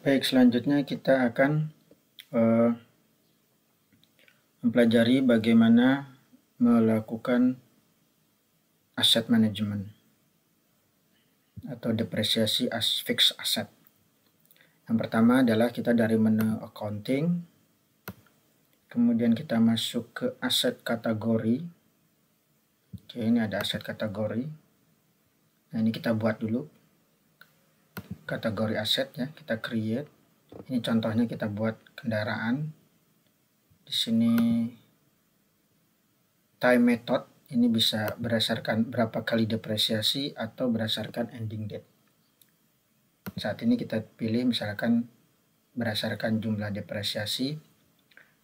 Baik, selanjutnya kita akan mempelajari bagaimana melakukan asset management atau depresiasi fixed asset. Yang pertama adalah kita dari menu accounting, kemudian kita masuk ke aset kategori. Oke, ini ada aset kategori. Nah, ini kita buat dulu kategori aset ya, kita create. Ini contohnya kita buat kendaraan. Di sini time method ini bisa berdasarkan berapa kali depresiasi atau berdasarkan ending date. Saat ini kita pilih misalkan berdasarkan jumlah depresiasi.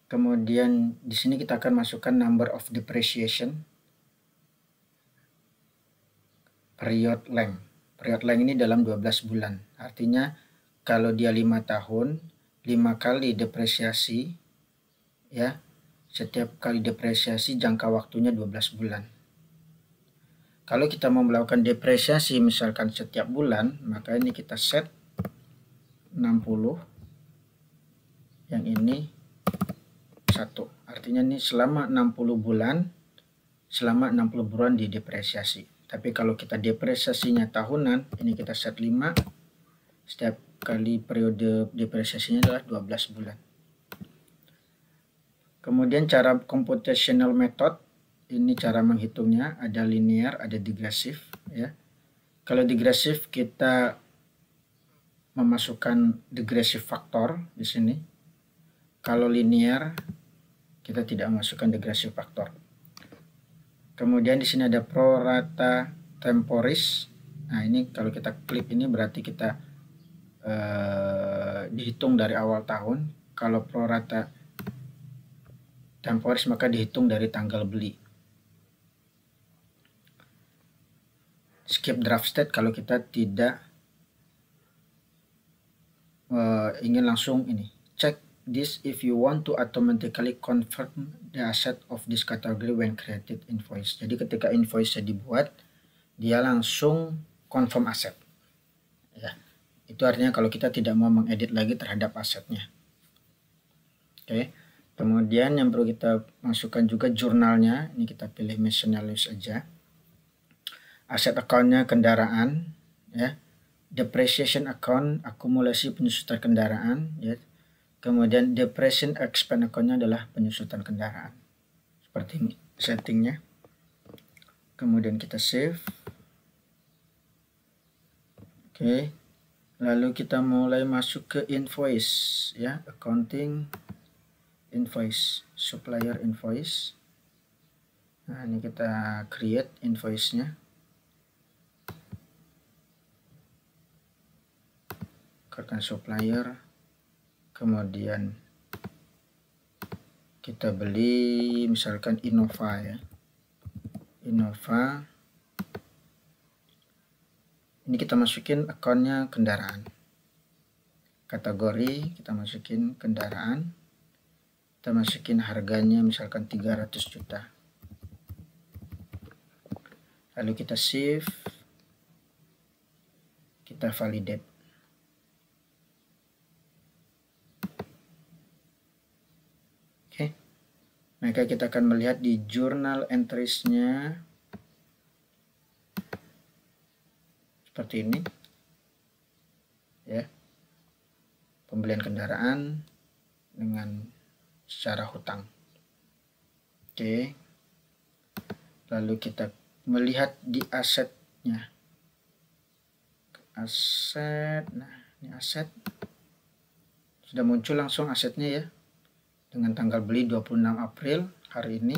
Kemudian di sini kita akan masukkan number of depreciation, period length. Period length ini dalam 12 bulan. Artinya kalau dia 5 tahun, 5 kali depresiasi ya. Setiap kali depresiasi jangka waktunya 12 bulan. Kalau kita mau melakukan depresiasi misalkan setiap bulan, maka ini kita set 60. Yang ini 1. Artinya ini selama 60 bulan, selama 60 bulan didepresiasi. Tapi kalau kita depresiasinya tahunan, ini kita set 5. Setiap kali periode depresiasinya adalah 12 bulan. Kemudian cara computational method, ini cara menghitungnya, ada linear, ada digresif ya. Kalau digresif kita memasukkan digressive factor di sini. Kalau linear kita tidak memasukkan digressive factor. Kemudian di sini ada prorata temporis. Nah, ini kalau kita klik ini berarti kita dihitung dari awal tahun. Kalau prorata temporis maka dihitung dari tanggal beli. Skip draft state kalau kita tidak ingin langsung ini. Check this if you want to automatically convert the asset of this category when created invoice. Jadi ketika invoice dibuat, dia langsung confirm aset. Ya. Itu artinya kalau kita tidak mau mengedit lagi terhadap asetnya. Oke. Kemudian yang perlu kita masukkan juga jurnalnya. Ini kita pilih miscellaneous aja. Aset account-nya kendaraan ya. Depreciation account akumulasi penyusutan kendaraan ya. Kemudian depreciation expense account-nya adalah penyusutan kendaraan. Seperti ini settingnya. Kemudian kita save. Oke. Lalu kita mulai masuk ke invoice ya, accounting invoice, supplier invoice. Nah, ini kita create invoice-nya. Keluarkan supplier. Kemudian kita beli misalkan Innova ya. Innova. Ini kita masukin akunnya kendaraan. Kategori kita masukin kendaraan. Kita masukin harganya misalkan 300 juta. Lalu kita save. Kita validate. Oke. Maka kita akan melihat di journal entries-nya seperti ini. Ya. Pembelian kendaraan dengan secara hutang. Oke. Lalu kita melihat di asetnya. Aset. Nah, ini aset. Sudah muncul langsung asetnya ya. Dengan tanggal beli 26 April hari ini.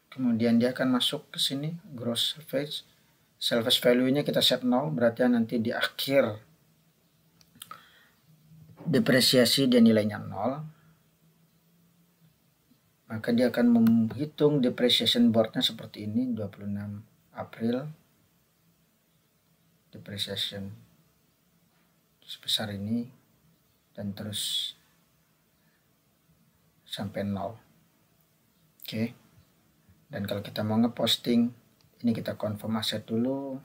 Kemudian dia akan masuk ke sini gross salvage. Salvage value-nya kita set 0, berarti nanti di akhir depresiasi dia nilainya 0, maka dia akan menghitung depreciation board-nya seperti ini, 26 April depreciation sebesar ini dan terus sampai 0. Oke. Dan kalau kita mau ngeposting, ini kita confirm aset dulu,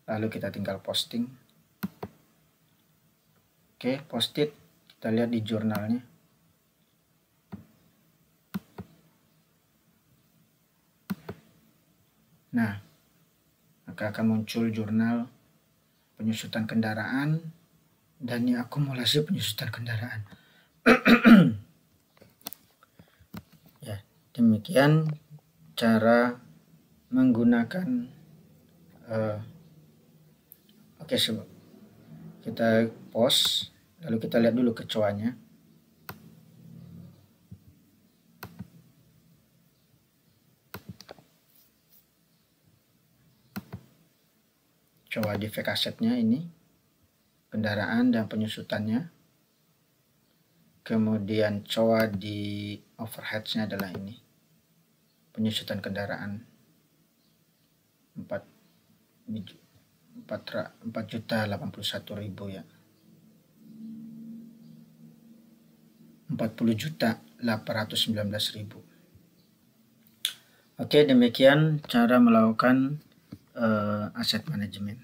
lalu kita tinggal posting. Oke, post-it kita lihat di jurnalnya. Nah, maka akan muncul jurnal penyusutan kendaraan dan akumulasi penyusutan kendaraan. Ya, demikian cara menggunakan oke, kita pause, lalu kita lihat dulu kecoanya. Coba di fake assetnya ini, kendaraan dan penyusutannya. Kemudian coba di overheadsnya adalah ini, penyusutan kendaraan 4.081.000 ya, 40.819.000. Oke, demikian cara melakukan aset manajemen.